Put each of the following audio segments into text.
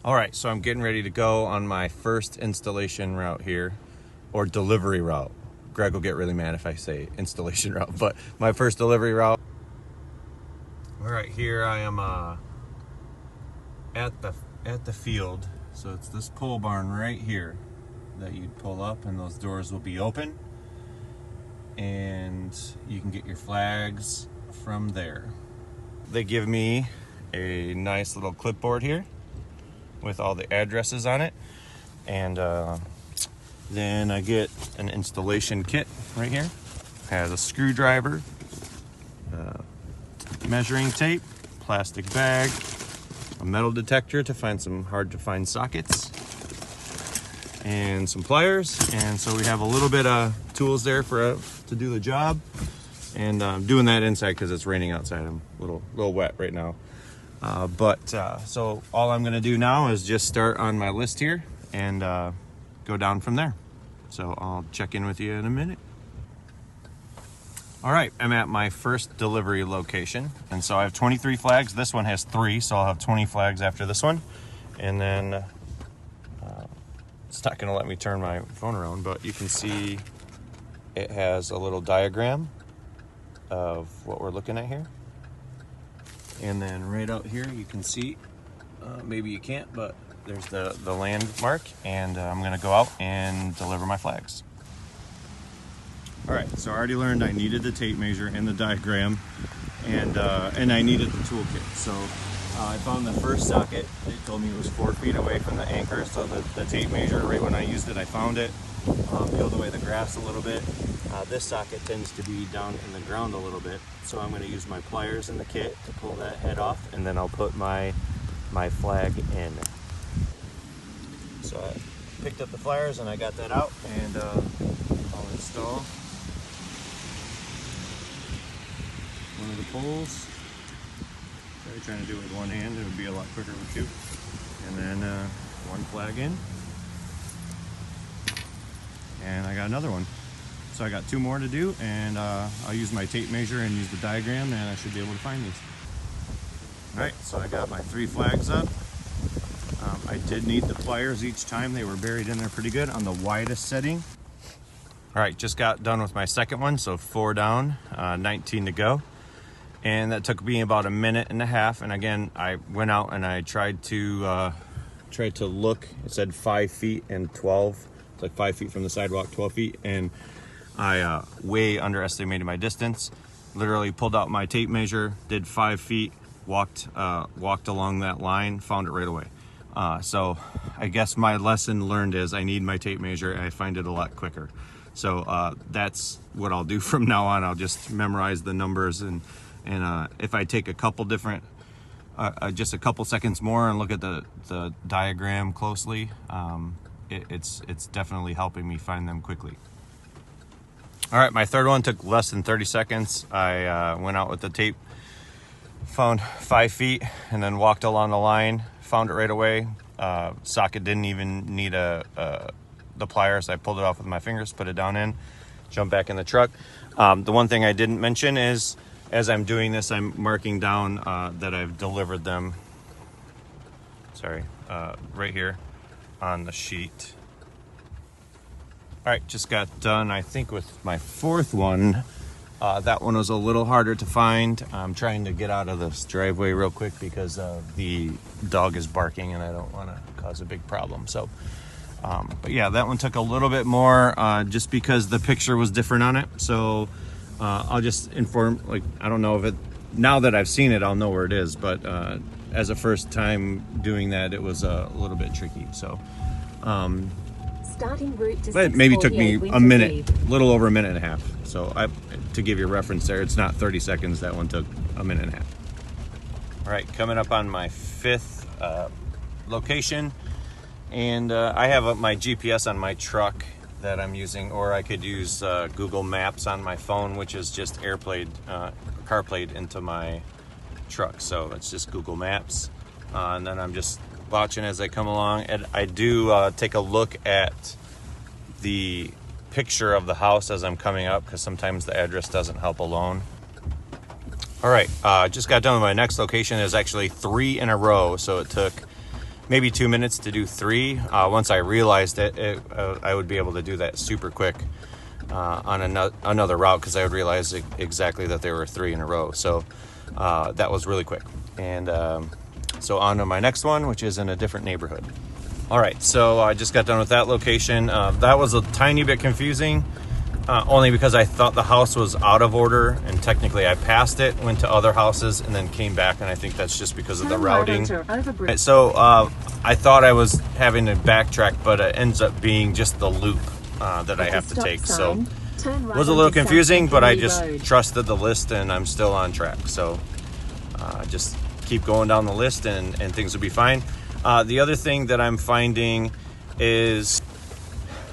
All right, so I'm getting ready to go on my first installation route here, or delivery route. Greg will get really mad if I say installation route, but my first delivery route. All right, here I am at the field. So it's this pole barn right here that you'd pull up, and those doors will be open, and you can get your flags from there. They give me a nice little clipboard here with all the addresses on it, and then I get an installation kit right here. Has a screwdriver, measuring tape, plastic bag, a metal detector to find some hard to find sockets, and some pliers. And so we have a little bit of tools there to do the job. And I'm doing that inside because it's raining outside. I'm a little wet right now. So all I'm gonna do now is just start on my list here and go down from there. So I'll check in with you in a minute. All right, I'm at my first delivery location. And so I have 23 flags. This one has 3, so I'll have 20 flags after this one. And then it's not gonna let me turn my phone around, but you can see it has a little diagram of what we're looking at here. And then right out here you can see, maybe you can't, but there's the landmark, and I'm gonna go out and deliver my flags. All right, so I already learned I needed the tape measure and the diagram, and I needed the toolkit. So I found the first socket. It told me it was 4 feet away from the anchor, so the tape measure, right when I used it, I found it. Peeled away the grass a little bit. This socket tends to be down in the ground a little bit, so I'm going to use my pliers in the kit to pull that head off, and then I'll put my flag in. So I picked up the pliers and I got that out, and I'll install one of the poles. Sorry, trying to do it with one hand, it would be a lot quicker with 2. And then one flag in. And I got another one. So I got 2 more to do, and I'll use my tape measure and use the diagram, and I should be able to find these. All right, so I got my 3 flags up. I did need the pliers each time. They were buried in there pretty good on the widest setting. All right, just got done with my second one, so 4 down, 19 to go. And that took me about a minute and a half. And again, I went out and I tried to look. It said 5 feet and 12. It's like 5 feet from the sidewalk, 12 feet. And I way underestimated my distance. Literally pulled out my tape measure, did 5 feet, walked along that line, found it right away. So I guess my lesson learned is I need my tape measure, and I find it a lot quicker. So that's what I'll do from now on. I'll just memorize the numbers, and if I take a couple different, just a couple seconds more and look at the diagram closely, it's definitely helping me find them quickly. All right, my third one took less than 30 seconds. I went out with the tape, found 5 feet, and then walked along the line, found it right away. Socket didn't even need the pliers. I pulled it off with my fingers, put it down in, jumped back in the truck. The one thing I didn't mention is, as I'm doing this, I'm marking down that I've delivered them. Sorry, right here on the sheet. All right, just got done, I think, with my 4th one. That one was a little harder to find. I'm trying to get out of this driveway real quick because the dog is barking and I don't want to cause a big problem. So, but yeah, that one took a little bit more just because the picture was different on it. So I'll just inform, I don't know if it, now that I've seen it, I'll know where it is. But as a first time doing that, it was a little bit tricky. So, starting route to but it maybe took me a minute, a little over a minute and a half. So to give you a reference there, it's not 30 seconds. That one took a minute and a half. All right, coming up on my 5th location. And I have my GPS on my truck that I'm using, or I could use Google Maps on my phone, which is just CarPlayed into my truck. So it's just Google Maps. And then I'm just watching as I come along, and I do take a look at the picture of the house as I'm coming up, because sometimes the address doesn't help alone. All right, just got done with my next location. There's actually 3 in a row, so it took maybe 2 minutes to do 3. Once I realized it, I would be able to do that super quick on another route, because I would realize exactly that there were 3 in a row. So that was really quick. And so on to my next one, which is in a different neighborhood. All right, so I just got done with that location. That was a tiny bit confusing, only because I thought the house was out of order, and technically I passed it, went to other houses, and then came back, and I think that's just because of the routing. So I thought I was having to backtrack, but it ends up being just the loop that I have to take. So it was a little confusing, but I just trusted the list, and I'm still on track. So just keep going down the list, and things will be fine. The other thing that I'm finding is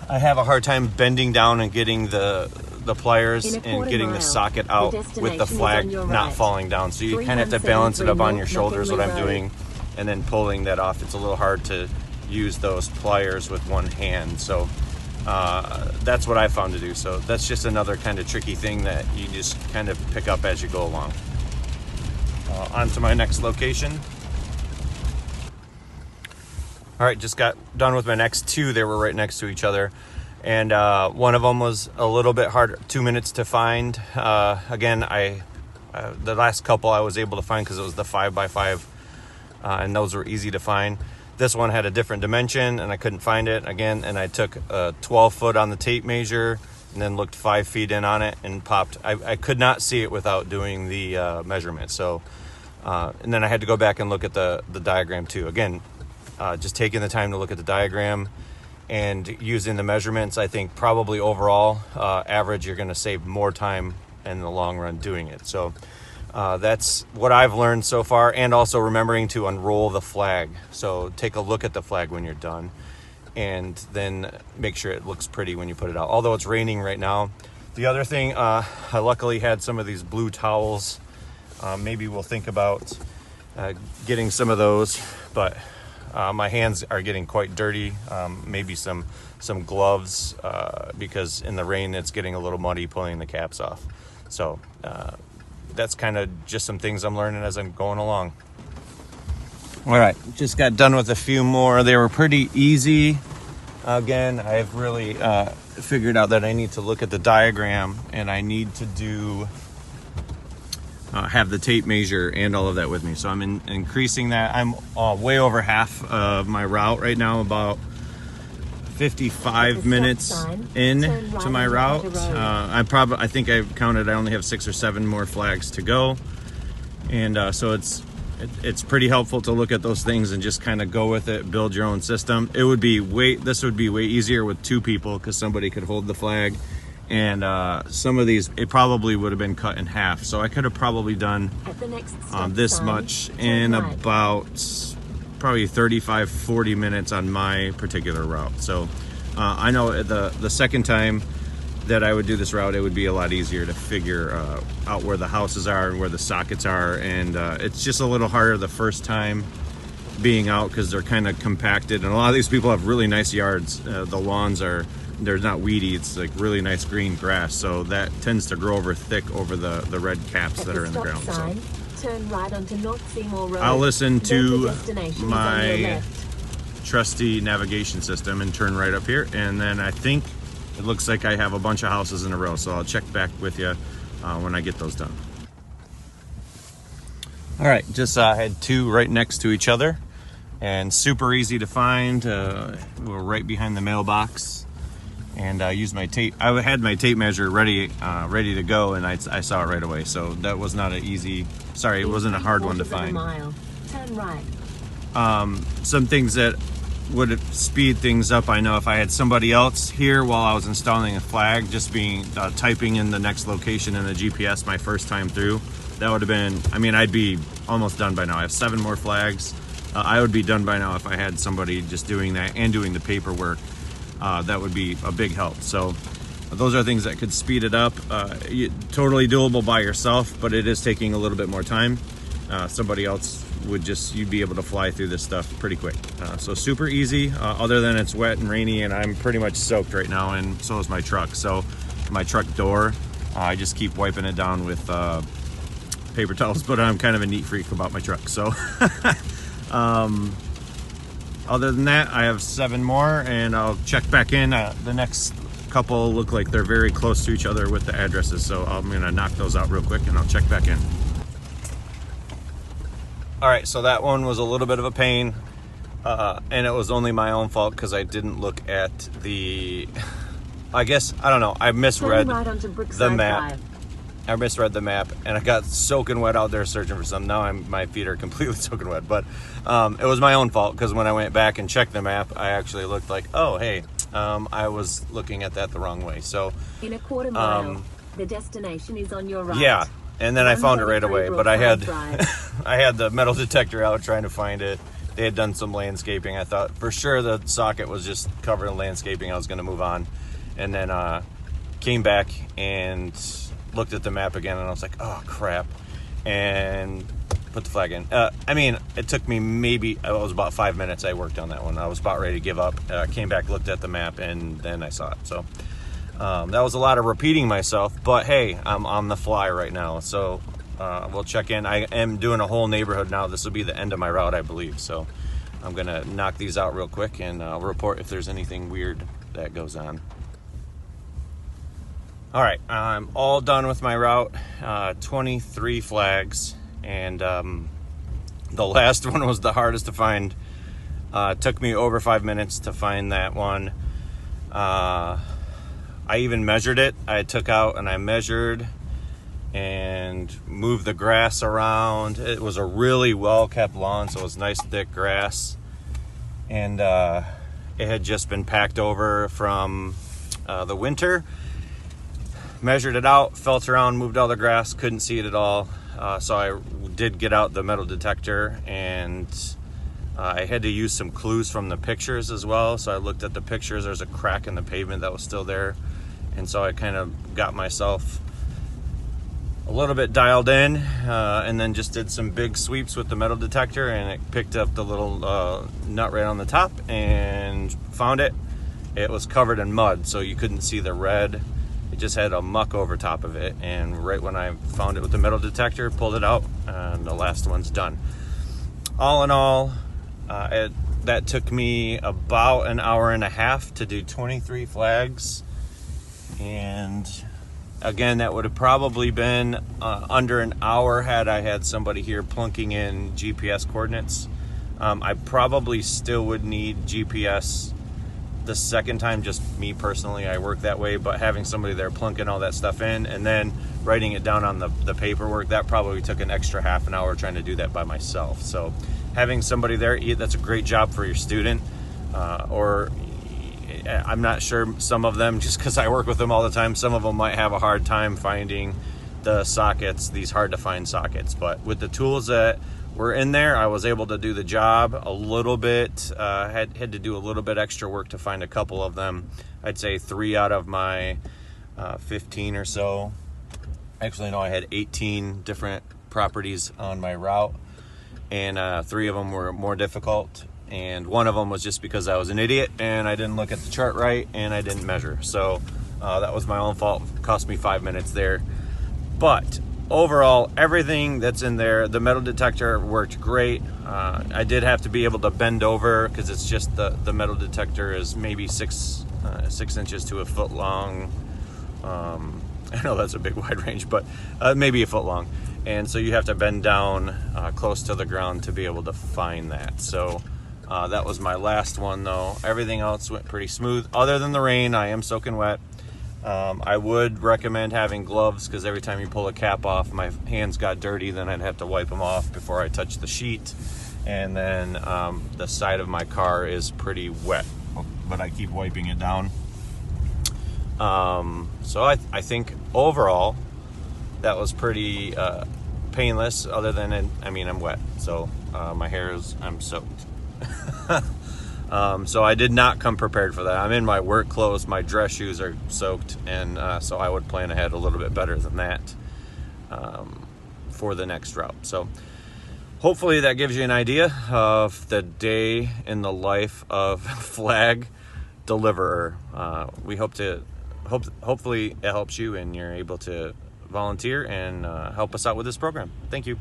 I have a hard time bending down and getting the pliers and getting the socket out with the flag not falling down. So you kind of have to balance it up on your shoulders, what I'm doing, and then pulling that off. It's a little hard to use those pliers with one hand. So that's what I found to do. So that's just another kind of tricky thing that you just kind of pick up as you go along. On to my next location. All right, just got done with my next 2. They were right next to each other. And one of them was a little bit harder, 2 minutes to find. Again, the last couple I was able to find because it was the 5x5, and those were easy to find. This one had a different dimension, and I couldn't find it again. And I took a 12 foot on the tape measure, and then looked 5 feet in on it, and popped. I could not see it without doing the measurement. So, and then I had to go back and look at the diagram too. Again, just taking the time to look at the diagram and using the measurements, I think probably overall average, you're going to save more time in the long run doing it. So that's what I've learned so far, and also remembering to unroll the flag. So take a look at the flag when you're done, and then make sure it looks pretty when you put it out. Although it's raining right now. The other thing, I luckily had some of these blue towels. Maybe we'll think about getting some of those, but my hands are getting quite dirty. Maybe some gloves, because in the rain it's getting a little muddy pulling the caps off. So that's kind of just some things I'm learning as I'm going along. All right, just got done with a few more. They were pretty easy. Again, I've really figured out that I need to look at the diagram, and I need to do have the tape measure and all of that with me. So I'm increasing that. I'm way over half of my route right now, about 55 minutes in to my route. I think I've counted, I only have 6 or 7 more flags to go. And so it's pretty helpful to look at those things and just kind of go with it, build your own system. This would be way easier with 2 people, because somebody could hold the flag. And some of these, it probably would have been cut in half. So I could have probably done this much in about probably 35, 40 minutes on my particular route. So I know the second time that I would do this route, it would be a lot easier to figure out where the houses are and where the sockets are. And it's just a little harder the first time being out, because they're kind of compacted. And a lot of these people have really nice yards. The lawns they're not weedy, it's like really nice green grass, so that tends to grow over thick over the red caps that are in the ground. So turn right onto North Seymour Road. I'll listen to my trusty navigation system and turn right up here, and then I think it looks like I have a bunch of houses in a row, so I'll check back with you when I get those done. All right, just had 2 right next to each other, and super easy to find. We're right behind the mailbox. And I used my tape. I had my tape measure ready to go, and I saw it right away. So that was not an easy. Sorry, it wasn't a hard one to find. Turn right. Some things that would speed things up. I know if I had somebody else here while I was installing a flag, just typing in the next location in the GPS my first time through, that would have been. I mean, I'd be almost done by now. I have 7 more flags. I would be done by now if I had somebody just doing that and doing the paperwork. That would be a big help. So those are things that could speed it up. Totally doable by yourself, but it is taking a little bit more time. Somebody else you'd be able to fly through this stuff pretty quick. So super easy, other than it's wet and rainy, and I'm pretty much soaked right now, and so is my truck. So my truck door, I just keep wiping it down with paper towels, but I'm kind of a neat freak about my truck. So other than that, I have 7 more, and I'll check back in. The next couple look like they're very close to each other with the addresses, so I'm gonna knock those out real quick and I'll check back in. All right, so that one was a little bit of a pain, and it was only my own fault because I didn't look at the, I don't know, I misread Turn right onto the Brookside map. Drive. I misread the map, and I got soaking wet out there searching for some. Now my feet are completely soaking wet, but it was my own fault because when I went back and checked the map, I actually looked like, oh, hey, I was looking at that the wrong way. So In a quarter mile, the destination is on your right. yeah, and then I found it right away, but I had Brookside I had the metal detector out trying to find it. They had done some landscaping. I thought for sure the socket was just covered in landscaping. I was going to move on, and then came back and looked at the map again, and I was like, oh crap, and put the flag in. I mean, it took me maybe, it was about 5 minutes I worked on that one. I was about ready to give up. Came back, looked at the map, and then I saw it. So that was a lot of repeating myself, but hey, I'm on the fly right now. So we'll check in. I am doing a whole neighborhood now. This will be the end of my route, I believe. So I'm gonna knock these out real quick, and I'll report if there's anything weird that goes on. All right, I'm all done with my route, 23 flags, and the last one was the hardest to find. Took me over 5 minutes to find that one. I even measured it. I took out and I measured and moved the grass around. It was a really well-kept lawn, so it was nice, thick grass. And it had just been packed over from the winter. Measured it out, felt around, moved all the grass, couldn't see it at all. So I did get out the metal detector, and I had to use some clues from the pictures as well. So I looked at the pictures. There's a crack in the pavement that was still there. And so I kind of got myself a little bit dialed in, and then just did some big sweeps with the metal detector, and it picked up the little nut right on the top and found it. It was covered in mud, so you couldn't see the red. It just had a muck over top of it, and right when I found it with the metal detector, pulled it out, and the last one's done. All in all, that took me about an hour and a half to do 23 flags, and again, that would have probably been under an hour had I had somebody here plunking in GPS coordinates. I probably still would need GPS the second time, just me personally, I work that way, but having somebody there plunking all that stuff in and then writing it down on the paperwork, that probably took an extra half an hour trying to do that by myself. So having somebody there, that's a great job for your student, or I'm not sure, some of them, just because I work with them all the time, some of them might have a hard time finding the sockets, these hard to find sockets, but with the tools that were in there, I was able to do the job a little bit. Had to do a little bit extra work to find a couple of them. I'd say 3 out of my 15 or so. Actually, no, I had 18 different properties on my route, and 3 of them were more difficult, and 1 of them was just because I was an idiot and I didn't look at the chart right and I didn't measure. So that was my own fault. It cost me 5 minutes there. But overall, everything that's in there, the metal detector worked great. I did have to be able to bend over because it's just the metal detector is maybe 6 inches to a foot long. I know that's a big wide range, but maybe a foot long. And so you have to bend down close to the ground to be able to find that. So that was my last one though. Everything else went pretty smooth. Other than the rain, I am soaking wet. I would recommend having gloves because every time you pull a cap off, my hands got dirty, then I'd have to wipe them off before I touch the sheet. And then the side of my car is pretty wet, but I keep wiping it down. So I think overall that was pretty painless, other than, I'm wet, so my hair I'm soaked. So I did not come prepared for that. I'm in my work clothes, my dress shoes are soaked, and so I would plan ahead a little bit better than that for the next route. So hopefully that gives you an idea of the day in the life of flag deliverer. We hopefully it helps you and you're able to volunteer and help us out with this program. Thank you.